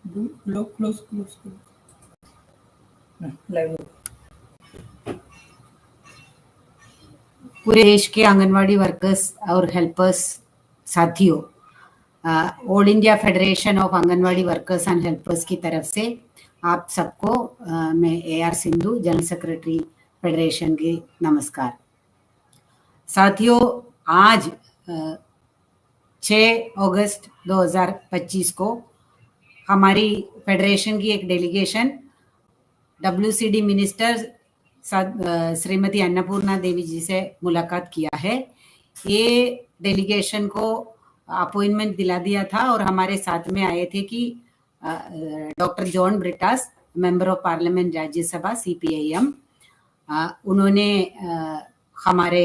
Close live. पूरे देश के आंगनवाड़ी वर्कर्स और हेल्पर्स साथियों, all India federation of anganwadi workers and helpers की तरफ से आप सबको मैं AR Sindhu, general secretary federation की नमस्कार। साथियों, आज 6 अगस्त 2025 को हमारी फेडरेशन की एक delegation WCD minister Shrimati Annapurna Devi ji से मुलाकात किया है। ये डेलीगेशन को अपॉइंटमेंट दिला दिया था और हमारे साथ में आए थे कि doctor John Brittas, member of parliament Rajya Sabha CPIM, उन्होंने हमारे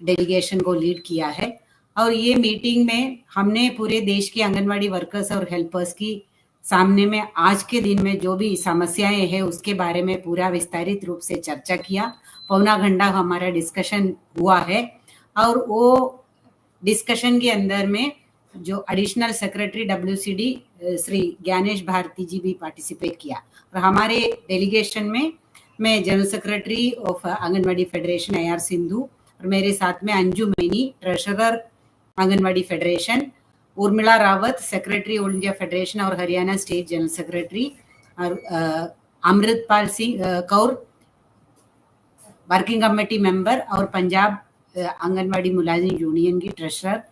डेलीगेशन को लीड किया है। और ये मीटिंग में हमने पूरे देश के आंगनवाड़ी वर्कर्स और हेल्पर्स की सामने में आज के दिन में जो भी समस्याएं हैं उसके बारे में पूरा विस्तारित रूप से चर्चा किया। पौना घंटा हमारा डिस्कशन हुआ है और वो डिस्कशन के अंदर में जो additional secretary WCD Shri Gyanesh Bharti ji भी पार्टिसिपेट किया। और हमारे डेलीगेशन में मैं general secretary of Anganwadi federation AR Sindhu और मेरे साथ में Anju Maini, treasurer Anganwadi federation, Urmila Rawat, secretary all India federation और हरियाणा स्टेट जनरल सेक्रेटरी, और Amritpal Singh Kaur, working committee member और पंजाब आंगनवाड़ी मुलाजिम यूनियन की ट्रेजरर,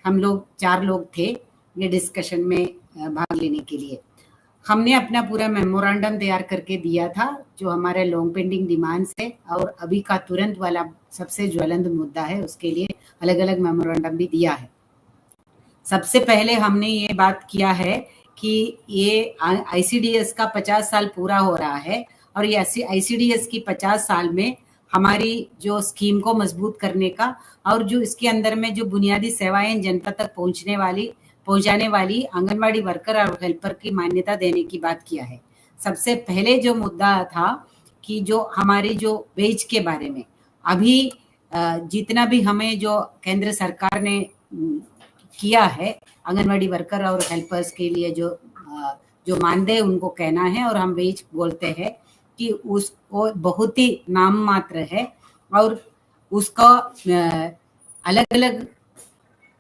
हम लोग 4 लोग थे ये डिस्कशन में भाग लेने के लिए। हमने अपना पूरा मेमोरेंडम तैयार करके दिया था जो हमारे लॉन्ग पेंडिंग डिमांड्स है और अभी का तुरंत वाला सबसे ज्वलंत मुद्दा है, उसके लिए अलग अलग मेमोरेंडम भी दिया है। सबसे पहले हमने ये बात किया है कि ये ICDS का 50 साल पूरा हो रहा है और ये ICDS की 50 साल में हमारी जो स्कीम को मजबूत करने का और जो इसके अंदर में जो बुनियादी सेवाएं जनता तक पहुंचाने वाली आंगनवाड़ी वर्कर और हेल्पर की मान्यता देने की बात किया है। सबसे पहले जो मुद्दा था कि जो हमारी जो वेज के बारे में अभी जितना भी हमें जो केंद्र सरकार ने किया है आंगनवाड़ी वर्कर और हेल्पर्स के लिए जो मानदेय उनको कहना है और हम वेज बोलते हैं कि वो बहुत ही नाम मात्र है और उसका अलग अलग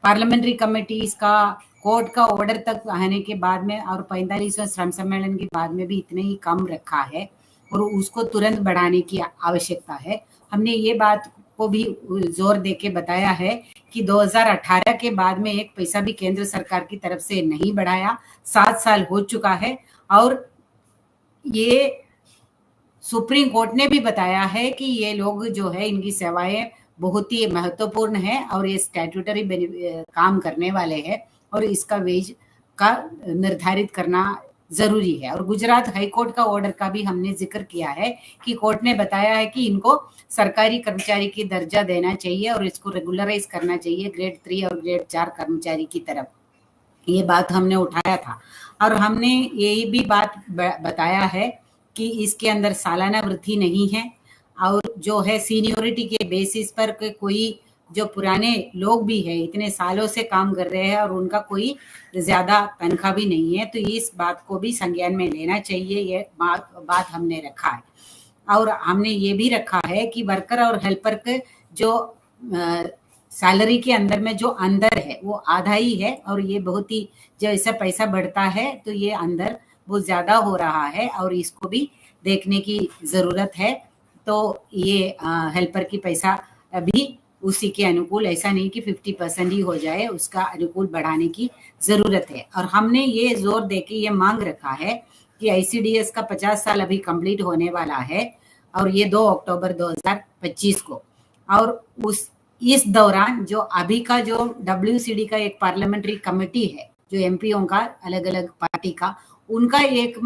पार्लियामेंट्री कमेटीज का कोर्ट का ऑर्डर तक आने के बाद में और 45वें श्रम सम्मेलन के बाद में भी इतने ही कम रखा है और उसको तुरंत बढ़ाने की आवश्यकता है। हमने ये बात को भी जोर देके बताया है कि 2018 के बाद में एक पैसा भी केंद्र सरकार की तरफ से नहीं बढ़ाया, 7 साल हो चुका है और ये सुप्रीम कोर्ट ने भी बताया है कि ये लोग जो है इनकी सेवाएं बहुत ही महत्वपूर्ण है और ये स्टैट्यूटरी काम करने वाले हैं और इसका वेज का निर्धारित करना जरूरी है। और गुजरात हाई कोर्ट का ऑर्डर का भी हमने जिक्र किया है कि कोर्ट ने बताया है कि इनको सरकारी कर्मचारी की दर्जा देना चाहिए और इसको रेगुलराइज करना चाहिए ग्रेड 3 और ग्रेड 4 कर्मचारी की तरफ। ये बात हमने उठाया था और हमने यही भी बात बताया है कि इसके अंदर सालाना वृद्धि नहीं है और जो है सीनियोरिटी के बेसिस पर कोई जो पुराने लोग भी है इतने सालों से काम कर रहे हैं और उनका कोई ज्यादा तनख्वाह भी नहीं है, तो इस बात को भी संज्ञान में लेना चाहिए। ये बात हमने रखा है और हमने ये भी रखा है कि वर्कर और हेल्पर के जो सैलरी के अंदर में जो अंदर है वो आधा ही है और ये बहुत ही जैसे पैसा बढ़ता है तो ये अंदर बहुत ज्यादा हो रहा है और इसको भी देखने की जरूरत है। तो ये हेल्पर की पैसा अभी उसी के अनुकूल, ऐसा नहीं कि 50% ही हो जाए, उसका अनुकूल बढ़ाने की जरूरत है। और हमने ये जोर देके ये मांग रखा है कि ICDS का 50 साल अभी कंप्लीट होने वाला है और ये 2 अक्टूबर 2025 को, और इस दौरान जो अभी का जो WCD का एक पार्लियामेंट्री कमेटी है जो MPओं का अलग अलग पार्टी का, उनका एक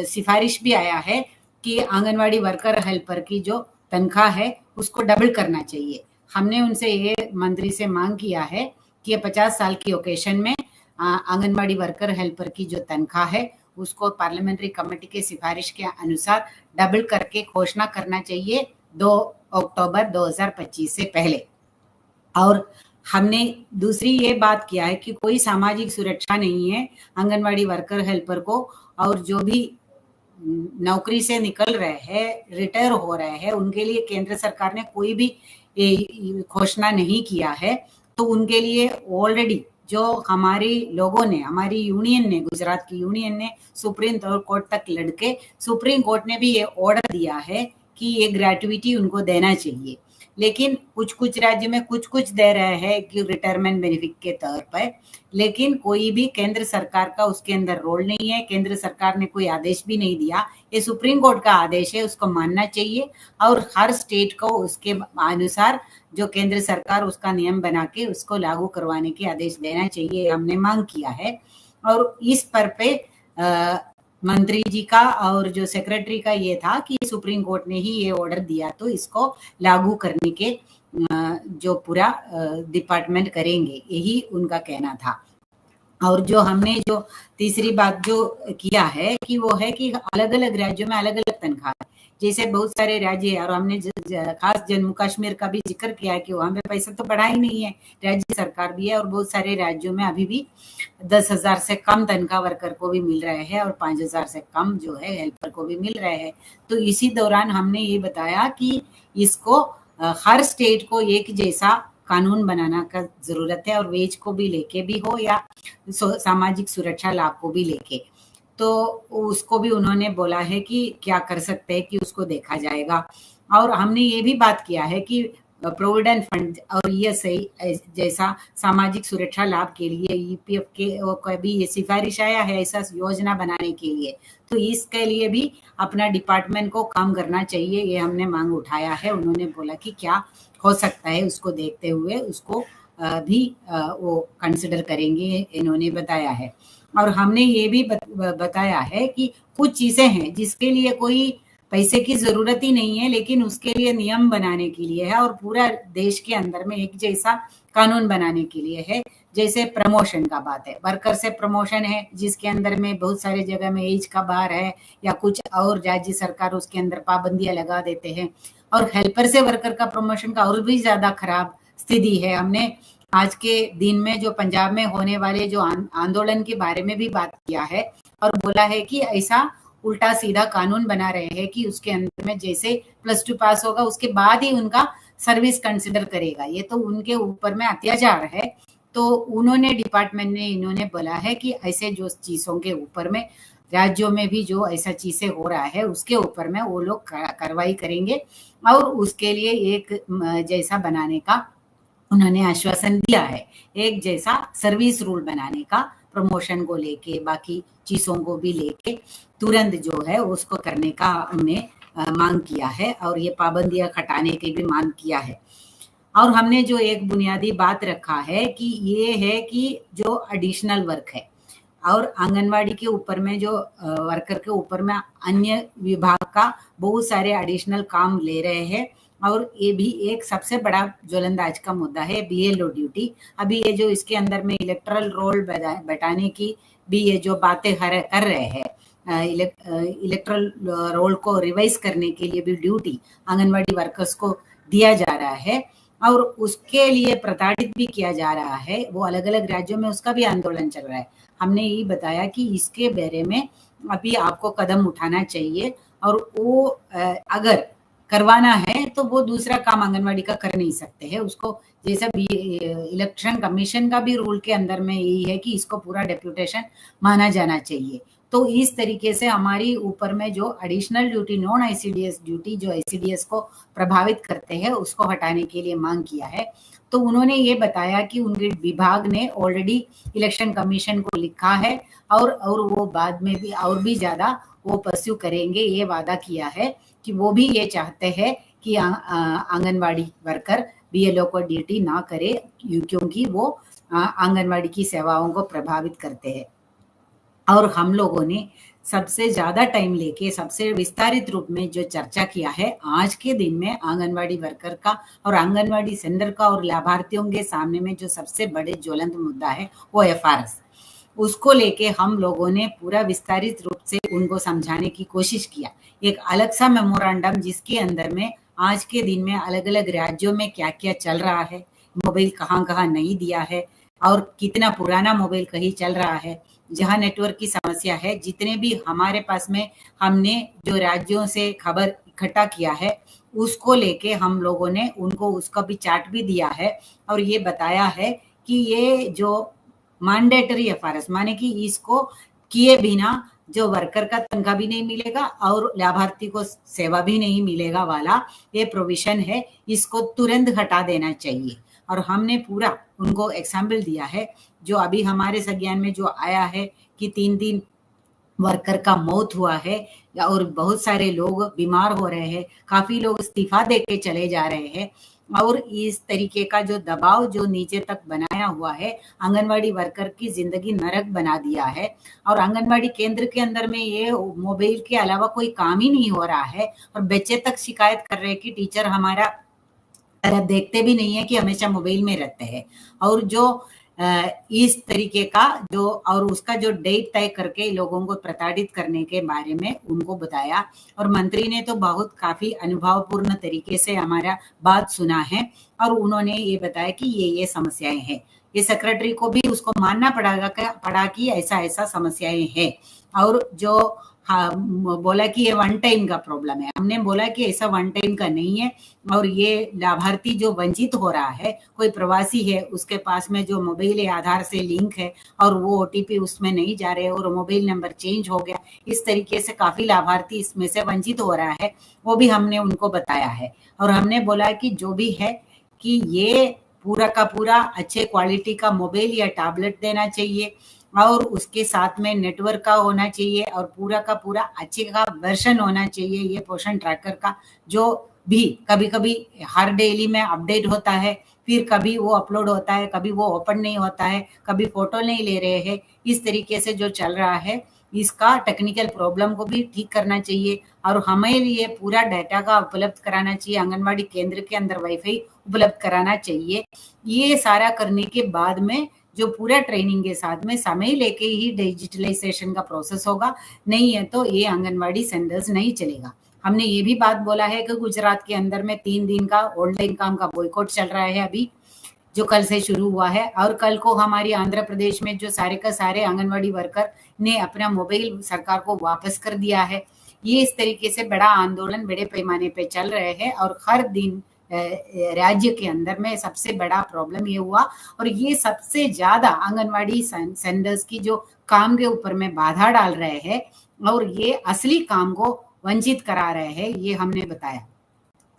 सिफारिश भी आया है कि आंगनवाड़ी वर्कर हेल्पर की जो तनख्वाह है उसको डबल करना चाहिए। हमने उनसे ये मंत्री से मांग किया है कि 50 साल की ओकेशन में आंगनवाड़ी वर्कर हेल्पर की जो तनख्वाह है उसको पार्लियामेंट्री कमेटी के सिफारिश के अनुसार डबल करके घोषणा करना चाहिए 2 अक्टूबर 2025 से पहले। और हमने दूसरी ये बात किया है कि कोई सामाजिक सुरक्षा नहीं है आंगनवाड़ी वर्कर हेल्पर को और जो भी नौकरी से निकल रहे हैं, रिटायर हो रहे हैं, उनके लिए केंद्र सरकार ने कोई भी घोषणा नहीं किया है। तो उनके लिए ऑलरेडी जो हमारे लोगों ने, हमारी यूनियन ने, गुजरात की यूनियन ने सुप्रीम कोर्ट तक लड़के सुप्रीम कोर्ट ने भी ये ऑर्डर दिया है कि ये ग्रेट्युटी उनको देना चाहिए। लेकिन कुछ कुछ राज्य में कुछ कुछ दे रहे हैं कि रिटायरमेंट बेनिफिट के तौर पर, लेकिन कोई भी केंद्र सरकार का उसके अंदर रोल नहीं है। केंद्र सरकार ने कोई आदेश भी नहीं दिया, ये सुप्रीम कोर्ट का आदेश है, उसको मानना चाहिए और हर स्टेट को उसके अनुसार जो केंद्र सरकार उसका नियम बना के उसको लागू करवाने के आदेश देना चाहिए, हमने मांग किया है। और इस पर पे मंत्री जी का और जो सेक्रेटरी का ये था कि सुप्रीम कोर्ट ने ही ये ऑर्डर दिया तो इसको लागू करने के जो पूरा डिपार्टमेंट करेंगे, यही उनका कहना था। और जो हमने जो तीसरी बात जो किया है कि वो है कि अलग अलग राज्यों में अलग अलग तनख्वाह है। जैसे बहुत सारे राज्य है और हमने खास जम्मू कश्मीर का भी जिक्र किया है कि वहां पे पैसा तो बढ़ा ही नहीं है, राज्य सरकार भी है और बहुत सारे राज्यों में अभी भी 10,000 से कम तनख्वाह वर्कर को भी मिल रहे हैं और 5,000 से कम जो है हेल्पर को भी मिल रहे हैं। तो इसी दौरान हमने ये बताया कि इसको हर स्टेट को एक जैसा कानून बनाना का जरूरत है और वेज को भी लेके भी हो या सामाजिक सुरक्षा लाभ को भी लेके, तो उसको भी उन्होंने बोला है कि क्या कर सकते हैं कि उसको देखा जाएगा। और हमने ये भी बात किया है कि प्रोविडेंट फंड और ईएसआई जैसा सामाजिक सुरक्षा लाभ के लिए ईपीएफ के भी ये सिफारिश आया है ऐसा योजना बनाने के लिए, तो इसके लिए भी अपना डिपार्टमेंट को काम करना चाहिए, ये हमने मांग उठाया है। उन्होंने बोला कि क्या हो सकता है उसको देखते हुए उसको भी वो कंसिडर करेंगे, इन्होंने बताया है। और हमने ये भी बताया है कि कुछ चीजें हैं जिसके लिए कोई पैसे की जरूरत ही नहीं है, लेकिन उसके लिए नियम बनाने के लिए है और पूरा देश के अंदर में एक जैसा कानून बनाने के लिए है। जैसे प्रमोशन का बात है, वर्कर से प्रमोशन है जिसके अंदर में बहुत सारे जगह में एज का बार है या कुछ और राज्य सरकार उसके अंदर पाबंदियां लगा देते हैं। और हेल्पर से वर्कर का प्रमोशन का और भी ज्यादा खराब स्थिति है। हमने आज के दिन में जो पंजाब में होने वाले जो आंदोलन के बारे में भी बात किया है और बोला है कि ऐसा उल्टा सीधा कानून बना रहे हैं कि उसके अंदर में जैसे +2 पास होगा उसके बाद ही उनका सर्विस कंसिडर करेगा, ये तो उनके ऊपर में अत्याचार है। तो उन्होंने डिपार्टमेंट ने इन्होंने बोला है कि ऐसे जो चीजों के ऊपर में राज्यों में भी जो ऐसा चीजें हो रहा है उसके ऊपर में वो लोग कार्रवाई करेंगे और उसके लिए एक जैसा बनाने का उन्होंने आश्वासन दिया है, एक जैसा सर्विस रूल बनाने का, प्रमोशन को लेके बाकी चीजों को भी लेके तुरंत जो है उसको करने का हमने मांग किया है और ये पाबंदियां हटाने की भी मांग किया है। और हमने जो एक बुनियादी बात रखा है कि ये है कि जो एडिशनल वर्क है और आंगनवाड़ी के ऊपर में जो वर्कर के ऊपर में अन्य विभाग का बहुत सारे एडिशनल काम ले रहे हैं और ये भी एक सबसे बड़ा ज्वलंत आज का मुद्दा है बीएलओ ड्यूटी। अभी ये जो इसके अंदर में इलेक्टरल रोल बैठाने की भी ये जो बातें कर रहे हैं, इलेक्टरल रोल को रिवाइज करने के लिए भी ड्यूटी आंगनवाड़ी वर्कर्स को दिया जा रहा है और उसके लिए प्रताड़ित भी किया जा रहा है। वो अलग अलग राज्यों में उसका भी आंदोलन चल रहा है। हमने ये बताया कि इसके बारे में अभी आपको कदम उठाना चाहिए और वो अगर करवाना है तो वो दूसरा काम आंगनवाड़ी का कर नहीं सकते हैं। उसको जैसा भी इलेक्शन कमीशन का भी रूल के अंदर में यही है कि इसको पूरा डेप्यूटेशन माना जाना चाहिए। तो इस तरीके से हमारी ऊपर में जो additional duty, non ICDS duty जो आईसीडीएस को प्रभावित करते हैं उसको हटाने के लिए मांग किया है। तो उन्होंने ये बताया कि उनके विभाग ने ऑलरेडी इलेक्शन कमीशन को लिखा है और वो बाद में भी और भी ज्यादा वो परस्यू करेंगे, ये वादा किया है कि वो भी ये चाहते हैं कि आंगनवाड़ी वर्कर बीएलओ को ड्यूटी ना करे क्योंकि वो आंगनवाड़ी की सेवाओं को प्रभावित करते हैं। और हम लोगों ने सबसे ज्यादा टाइम लेके सबसे विस्तारित रूप में जो चर्चा किया है आज के दिन में आंगनवाड़ी वर्कर का और आंगनवाड़ी सेंटर का और लाभार्थियों के सामने में जो सबसे बड़े ज्वलंत मुद्दा है वो एफआरएस, उसको लेके हम लोगों ने पूरा विस्तारित रूप से उनको समझाने की कोशिश किया। एक अलग सा मेमोरेंडम जिसके अंदर में आज के दिन में अलग अलग राज्यों में क्या क्या चल रहा है, मोबाइल कहाँ कहाँ नहीं दिया है और कितना पुराना मोबाइल कहीं चल रहा है, जहाँ नेटवर्क की समस्या है, जितने भी हमारे पास में हमने जो राज्यों से खबर इकट्ठा किया है, उसको लेके हम लोगों ने उनको उसका भी चार्ट भी दिया है और ये बताया है कि ये जो मैंडेटरी एफआरएस माने कि इसको किए बिना जो वर्कर का तनख्वाह भी नहीं मिलेगा और लाभार्थी को सेवा भी नहीं मिलेगा वाला ये प्रोविजन है, इसको तुरंत हटा देना चाहिए। और हमने पूरा उनको एग्जाम्पल दिया है, जो अभी हमारे संज्ञान में जो आया है कि 3 वर्कर का मौत हुआ है और बहुत सारे लोग बीमार हो रहे हैं, काफी लोग इस्तीफा देके चले जा रहे हैं और इस तरीके का जो दबाव जो नीचे तक बनाया हुआ है, आंगनवाड़ी वर्कर की जिंदगी नरक बना दिया है। और आंगनवाड़ी केंद्र के अंदर में ये मोबाइल के अलावा कोई काम ही नहीं हो रहा है और बच्चे तक शिकायत कर रहे हैं कि टीचर हमारा देखते भी नहीं है कि हमेशा मोबाइल में रहते हैं। और जो इस तरीके का जो और उसका जो डेट तय करके लोगों को प्रताड़ित करने के बारे में उनको बताया और मंत्री ने तो बहुत काफी अनुभवपूर्ण तरीके से हमारा बात सुना है और उन्होंने ये बताया कि ये समस्याएं हैं। ये सेक्रेटरी को भी उसको मानना पड़ा कि ऐसा समस्याएं हैं और जो हाँ बोला कि ये वन टाइम का प्रॉब्लम है। हमने बोला कि ऐसा वन टाइम का नहीं है और ये लाभार्थी जो वंचित हो रहा है, कोई प्रवासी है, उसके पास में जो मोबाइल है आधार से लिंक है और वो ओटीपी उसमें नहीं जा रहे और मोबाइल नंबर चेंज हो गया, इस तरीके से काफी लाभार्थी इसमें से वंचित हो रहा है, वो भी हमने उनको बताया है। और हमने बोला कि जो भी है कि ये पूरा का पूरा अच्छे क्वालिटी का मोबाइल या टैबलेट देना चाहिए और उसके साथ में नेटवर्क का होना चाहिए और पूरा का पूरा अच्छे का वर्जन होना चाहिए ये पोषण ट्रैकर का, जो भी कभी कभी हर डेली में अपडेट होता है, फिर कभी वो अपलोड होता है, कभी वो ओपन नहीं होता है, कभी फोटो नहीं ले रहे हैं, इस तरीके से जो चल रहा है इसका टेक्निकल प्रॉब्लम को भी ठीक करना चाहिए और हमें लिए पूरा डाटा का उपलब्ध कराना चाहिए। आंगनवाड़ी केंद्र के अंदर वाईफाई उपलब्ध कराना चाहिए। ये सारा करने के बाद में जो पूरा ट्रेनिंग के साथ में समय लेके ही डिजिटलाइजेशन का प्रोसेस होगा, नहीं है तो ये आंगनवाड़ी सेंटर्स नहीं चलेगा। हमने ये भी बात बोला है कि गुजरात के अंदर में 3 दिन का ऑनलाइन काम का बॉयकॉट चल रहा है अभी, जो कल से शुरू हुआ है और कल को हमारी आंध्र प्रदेश में जो सारे का सारे आंगनवाड़ी वर्कर ने अपना मोबाइल सरकार को वापस कर दिया है। ये इस तरीके से बड़ा आंदोलन बड़े पैमाने पे चल रहे हैं और हर दिन राज्य के अंदर में सबसे बड़ा प्रॉब्लम ये हुआ और ये सबसे ज्यादा आंगनवाड़ी सेंटर्स की जो काम के ऊपर में बाधा डाल रहे हैं और ये असली काम को वंचित करा रहे हैं, ये हमने बताया।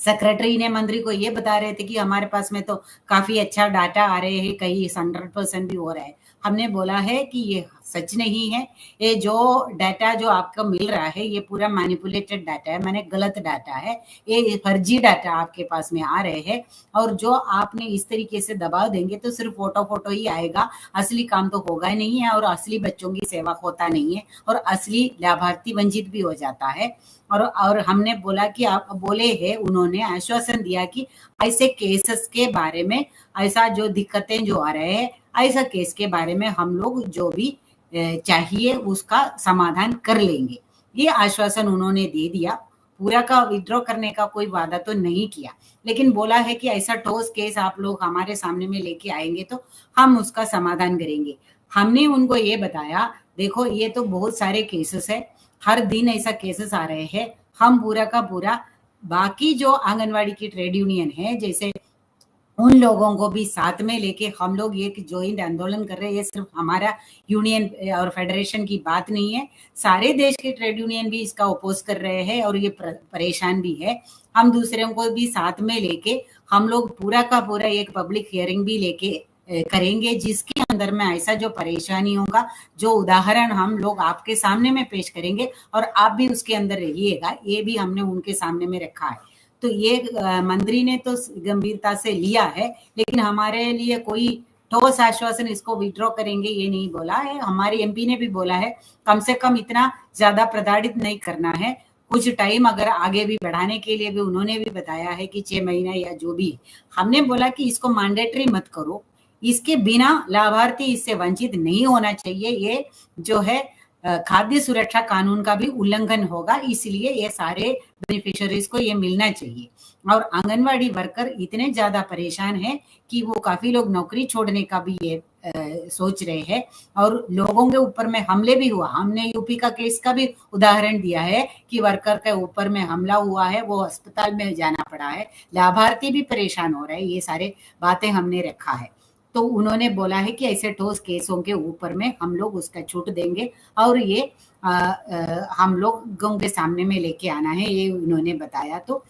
सेक्रेटरी ने मंत्री को ये बता रहे थे कि हमारे पास में तो काफी अच्छा डाटा आ रहे हैं, कहीं 100% भी हो रहा है। हमने बोला है कि ये सच नहीं है, ये जो डाटा जो आपको मिल रहा है ये पूरा मैनिपुलेटेड डाटा है, माने गलत डाटा है, ये फर्जी डाटा आपके पास में आ रहे हैं और जो आपने इस तरीके से दबाव देंगे तो सिर्फ फोटो ही आएगा, असली काम तो होगा ही नहीं है और असली बच्चों की सेवा होता नहीं है और असली लाभार्थी वंचित भी हो जाता है। और हमने बोला कि आप बोले हैं, उन्होंने आश्वासन दिया कि ऐसे केसेस के बारे में, ऐसा जो दिक्कतें जो आ रहे हैं ऐसा केस के बारे में हम लोग जो भी चाहिए उसका समाधान कर लेंगे, ये आश्वासन उन्होंने दे दिया। पूरा का विड्रॉ करने का कोई वादा तो नहीं किया, लेकिन बोला है कि ऐसा ठोस केस आप लोग हमारे सामने में लेके आएंगे तो हम उसका समाधान करेंगे। हमने उनको ये बताया, देखो ये तो बहुत सारे केसेस है, हर दिन ऐसा केसेस आ रहे हैं, हम पूरा का पूरा बाकी जो आंगनवाड़ी की ट्रेड यूनियन है जैसे उन लोगों को भी साथ में लेके हम लोग ये ज्वाइंट आंदोलन कर रहे हैं। ये सिर्फ हमारा यूनियन और फेडरेशन की बात नहीं है, सारे देश के ट्रेड यूनियन भी इसका अपोज कर रहे हैं और ये परेशान भी है। हम दूसरों को भी साथ में लेके हम लोग पूरा का पूरा एक पब्लिक हियरिंग भी लेके करेंगे, जिसके अंदर में ऐसा जो परेशानी होगा, जो उदाहरण हम लोग आपके सामने में पेश करेंगे और आप भी उसके अंदर रहिएगा, ये भी हमने उनके सामने में रखा है। तो ये मंत्री ने तो गंभीरता से लिया है, लेकिन हमारे लिए कोई ठोस आश्वासन इसको विड्रॉ करेंगे ये नहीं बोला है। हमारे एमपी ने भी बोला है कम से कम इतना ज्यादा प्रताड़ित नहीं करना है, कुछ टाइम अगर आगे भी बढ़ाने के लिए भी उन्होंने भी बताया है कि 6 महीना या जो भी। हमने बोला कि इसको मैंडेटरी मत करो, इसके बिना लाभार्थी इससे वंचित नहीं होना चाहिए। ये जो है खाद्य सुरक्षा कानून का भी उल्लंघन होगा, इसलिए ये सारे बेनिफिशियरीज को ये मिलना चाहिए। और आंगनवाड़ी वर्कर इतने ज्यादा परेशान हैं कि वो काफी लोग नौकरी छोड़ने का भी ये सोच रहे हैं, और लोगों के ऊपर में हमले भी हुआ। हमने यूपी का केस का भी उदाहरण दिया है कि वर्कर के ऊपर में हमला हुआ है, वो अस्पताल में जाना पड़ा है, लाभार्थी भी परेशान हो रहे हैं, ये सारे बातें हमने रखा है। तो उन्होंने बोला है कि ऐसे ठोस केसों के ऊपर में हम लोग उसका छूट देंगे और ये हम लोगों के सामने में लेके आना है, ये उन्होंने बताया। तो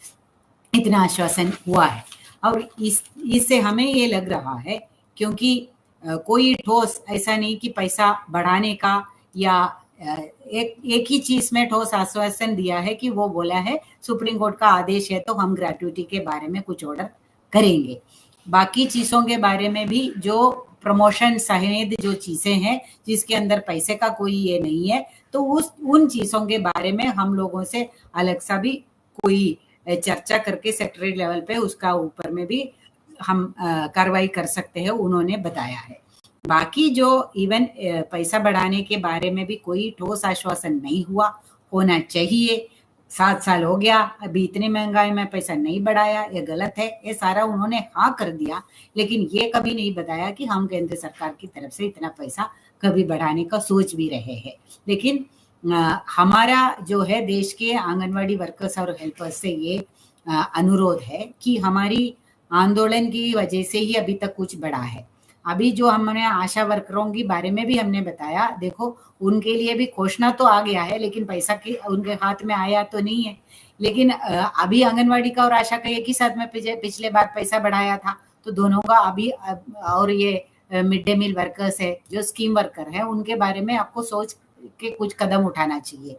इतना आश्वासन हुआ है और इससे हमें ये लग रहा है, क्योंकि कोई ठोस ऐसा नहीं कि पैसा बढ़ाने का या एक ही चीज में ठोस आश्वासन दिया है कि वो बोला है सुप्रीम कोर्ट का आदेश है तो हम ग्रेट्युटी के बारे में कुछ ऑर्डर करेंगे। बाकी चीजों के बारे में भी जो प्रमोशन सहित जो चीजें हैं जिसके अंदर पैसे का कोई ये नहीं है, तो उन चीजों के बारे में हम लोगों से अलग सा भी कोई चर्चा करके सेक्रेटरी लेवल पे उसका ऊपर में भी हम कार्रवाई कर सकते हैं, उन्होंने बताया है। बाकी जो इवन पैसा बढ़ाने के बारे में भी कोई ठोस आश्वासन नहीं हुआ, होना चाहिए। 7 साल हो गया, अभी इतनी महंगाई में पैसा नहीं बढ़ाया, ये गलत है, ये सारा उन्होंने हाँ कर दिया, लेकिन ये कभी नहीं बताया कि हम केंद्र सरकार की तरफ से इतना पैसा कभी बढ़ाने का सोच भी रहे हैं। लेकिन हमारा जो है देश के आंगनवाड़ी वर्कर्स और हेल्पर्स से ये अनुरोध है कि हमारी आंदोलन की वजह से ही अभी तक कुछ बढ़ा है। अभी जो हमने आशा वर्करों के बारे में भी हमने बताया, देखो उनके लिए भी घोषणा तो आ गया है, लेकिन पैसा की उनके हाथ में आया तो नहीं है। लेकिन अभी आंगनवाड़ी का और आशा का एक ही साथ में पिछले बार पैसा बढ़ाया था, तो दोनों का अभी और ये मिड डे मील वर्कर्स है जो स्कीम वर्कर है, उनके बारे में आपको सोच के कुछ कदम उठाना चाहिए।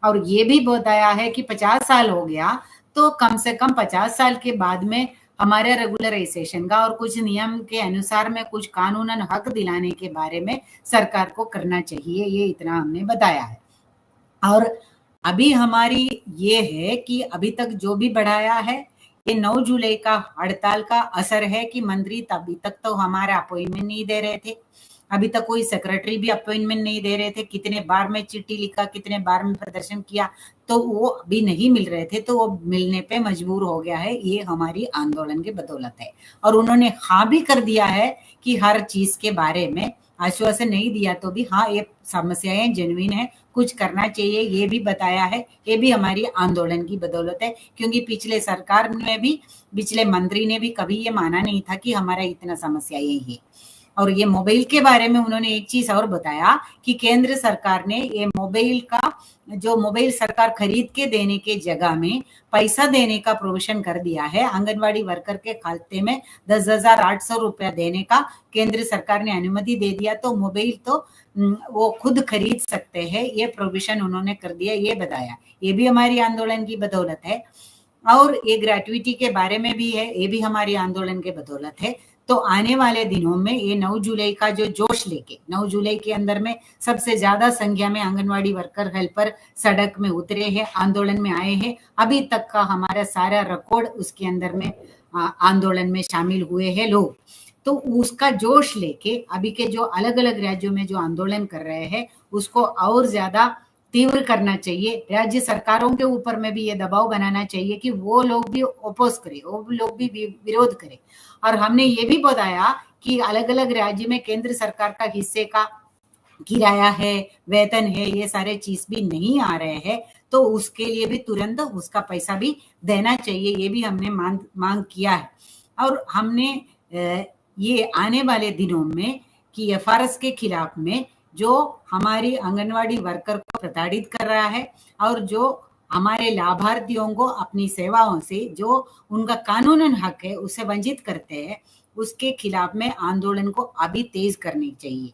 और ये भी बताया है कि 50 साल हो गया, तो कम से कम 50 साल के बाद में हमारे रेगुलराइजेशन का और कुछ नियम के अनुसार में कुछ कानूनन हक दिलाने के बारे में सरकार को करना चाहिए, ये इतना हमने बताया है। और अभी हमारी ये है कि अभी तक जो भी बढ़ाया है ये 9 जुलाई का हड़ताल का असर है कि मंत्री अभी तक तो हमारा अपॉइंटमेंट नहीं दे रहे थे, अभी तक कोई सेक्रेटरी भी अपॉइंटमेंट नहीं दे रहे थे, कितने बार में चिट्ठी लिखा, कितने बार में प्रदर्शन किया, तो वो अभी नहीं मिल रहे थे, तो वो मिलने पे मजबूर हो गया है। ये हमारी आंदोलन की बदौलत है। और उन्होंने हाँ भी कर दिया है कि हर चीज के बारे में आश्वासन नहीं दिया तो भी हाँ ये समस्याएं जेन्युइन है, कुछ करना चाहिए, ये भी बताया है। ये भी हमारी आंदोलन की बदौलत है, क्योंकि पिछले सरकार में भी पिछले मंत्री ने भी कभी ये माना नहीं था कि हमारा इतना समस्या यही है। और ये मोबाइल के बारे में उन्होंने एक चीज और बताया कि केंद्र सरकार ने ये मोबाइल का जो मोबाइल सरकार खरीद के देने के जगह में पैसा देने का प्रोविजन कर दिया है। आंगनवाड़ी वर्कर के खाते में 10,800 रुपया देने का केंद्र सरकार ने अनुमति दे दिया, तो मोबाइल तो वो खुद खरीद सकते हैं, ये प्रोविजन उन्होंने कर दिया, ये बताया। ये भी हमारी आंदोलन की बदौलत है। और ये ग्रेट्युटी के बारे में भी है, ये भी हमारी आंदोलन के बदौलत है। तो आने वाले दिनों में ये 9 जुलाई का जो जोश लेके 9 जुलाई के अंदर में सबसे ज्यादा संख्या में आंगनवाड़ी वर्कर हेल्पर सड़क में उतरे हैं, आंदोलन में आए हैं। अभी तक का हमारा सारा रिकॉर्ड उसके अंदर में आंदोलन में शामिल हुए हैं लोग। तो उसका जोश लेके अभी के जो अलग अलग राज्यों में जो आंदोलन कर रहे हैं उसको और ज्यादा तीव्र करना चाहिए। राज्य सरकारों के ऊपर में भी ये दबाव बनाना चाहिए कि वो लोग भी ओपोज करें, वो लोग भी विरोध करें। और हमने ये भी बताया कि अलग अलग राज्य में केंद्र सरकार का हिस्से का किराया है, वेतन है, ये सारे चीज भी नहीं आ रहे हैं, तो उसके लिए भी तुरंत उसका पैसा भी देना चाहिए, ये भी हमने मांग किया है। और हमने ये आने वाले दिनों में कि एफआरएस के खिलाफ में जो हमारी आंगनवाड़ी वर्कर को प्रताड़ित कर रहा है और जो हमारे लाभार्थियों को अपनी सेवाओं से जो उनका कानूनन हक है उसे वंचित करते हैं, उसके खिलाफ में आंदोलन को अभी तेज करनी चाहिए।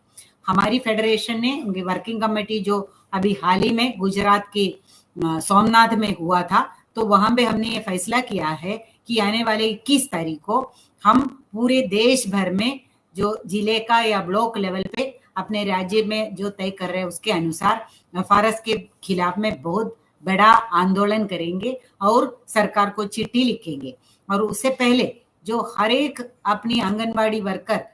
हमारी फेडरेशन ने उनकी वर्किंग कमेटी जो अभी हाल ही में गुजरात के सोमनाथ में हुआ था, तो वहां पे हमने ये फैसला किया है कि आने वाले 21 तारीख को हम पूरे देश भर में जो जिले का या ब्लॉक लेवल पे अपने राज्य में जो तय कर रहे हैं उसके अनुसार एफआरएस के खिलाफ में बहुत बड़ा आंदोलन करेंगे और सरकार को चिट्ठी लिखेंगे। और उससे पहले जो हर एक अपनी आंगनबाड़ी वर्कर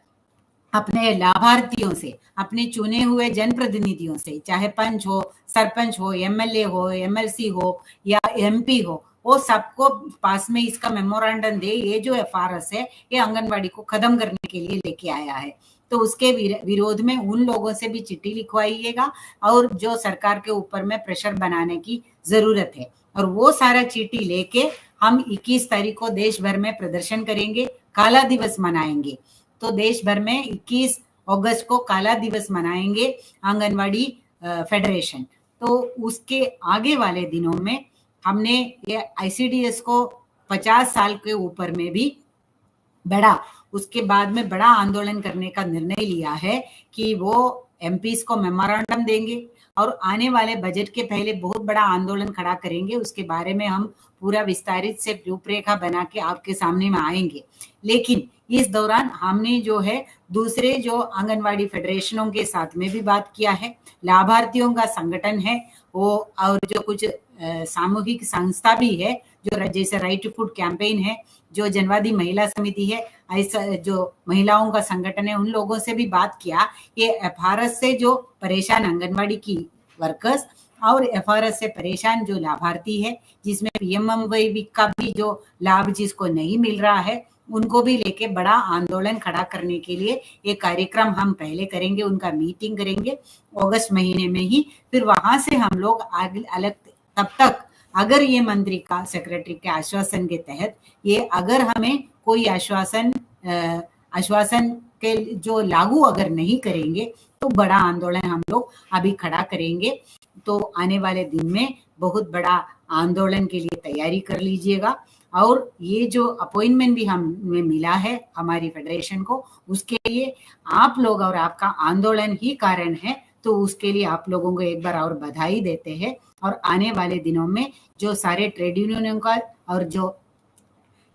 अपने लाभार्थियों से, अपने चुने हुए जनप्रतिनिधियों से, चाहे पंच हो, सरपंच हो, एमएलए हो, एमएलसी हो या एमपी हो, वो सबको पास में इसका मेमोरेंडम दे, ये जो एफआरएस है ये आंगनबाड़ी को खत्म करने के लिए लेके आया है। तो उसके विरोध में उन लोगों से भी चिट्ठी लिखवाइएगा और जो सरकार के ऊपर में प्रेशर बनाने की जरूरत है। और वो सारा चिट्ठी लेके हम 21 तारीख को देश भर में प्रदर्शन करेंगे, काला दिवस मनाएंगे। तो देश भर में 21 अगस्त को काला दिवस मनाएंगे आंगनवाड़ी फेडरेशन। तो उसके आगे वाले दिनों में हमने ये आईसीडीएस को 50 साल के ऊपर में भी बड़ा, उसके बाद में बड़ा आंदोलन करने का निर्णय लिया है कि वो एमपीज को मेमोरेंडम देंगे और आने वाले बजट के पहले बहुत बड़ा आंदोलन खड़ा करेंगे। उसके बारे में हम पूरा विस्तारित से रूपरेखा बना के आपके सामने में आएंगे। लेकिन इस दौरान हमने जो है दूसरे जो आंगनवाड़ी फेडरेशनों के साथ में भी बात किया है, लाभार्थियों का संगठन है वो, और जो कुछ सामूहिक संस्था भी है जो जैसे राइट टू फूड कैंपेन है, जो जनवादी महिला समिति है, ऐसा जो महिलाओं का संगठन है, उन लोगों से भी बात किया। ये एफआरएस से जो परेशान आंगनवाड़ी की वर्कर्स और एफआरएस से परेशान जो लाभार्थी है, जिसमें पीएमएमवाई का भी जो लाभ जिसको नहीं मिल रहा है, उनको भी लेके बड़ा आंदोलन खड़ा करने के लिए ये कार्यक्रम हम पहले करेंगे, उनका मीटिंग करेंगे अगस्त महीने में ही। फिर वहां से हम लोग आगे अलग, तब तक अगर ये मंत्री का सेक्रेटरी के आश्वासन के तहत ये अगर हमें कोई आश्वासन के जो लागू अगर नहीं करेंगे तो बड़ा आंदोलन हम लोग अभी खड़ा करेंगे। तो आने वाले दिन में बहुत बड़ा आंदोलन के लिए तैयारी कर लीजिएगा। और ये जो अपॉइंटमेंट भी हमें मिला है हमारी फेडरेशन को, उसके लिए आप लोग और आपका आंदोलन ही कारण है। तो उसके लिए आप लोगों को एक बार और बधाई देते हैं। और आने वाले दिनों में जो सारे ट्रेड यूनियनों का और जो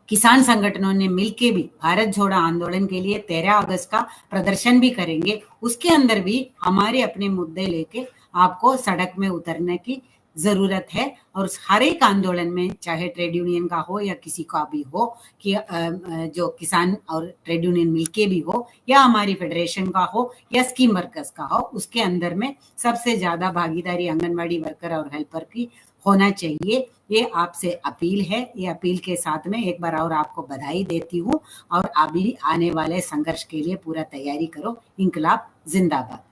किसान संगठनों ने मिलके भी भारत जोड़ो आंदोलन के लिए 13 अगस्त का प्रदर्शन भी करेंगे। उसके अंदर भी हमारे अपने मुद्दे लेके आपको सड़क में उतरने की जरूरत है। और हर एक आंदोलन में, चाहे ट्रेड यूनियन का हो या किसी का भी हो, कि जो किसान और ट्रेड यूनियन मिलके भी हो या हमारी फेडरेशन का हो या स्कीम वर्कर्स का हो, उसके अंदर में सबसे ज्यादा भागीदारी आंगनवाड़ी वर्कर और हेल्पर की होना चाहिए। ये आपसे अपील है। ये अपील के साथ में एक बार और आपको बधाई देती हूँ और अभी आने वाले संघर्ष के लिए पूरा तैयारी करो। इंकलाब जिंदाबाद।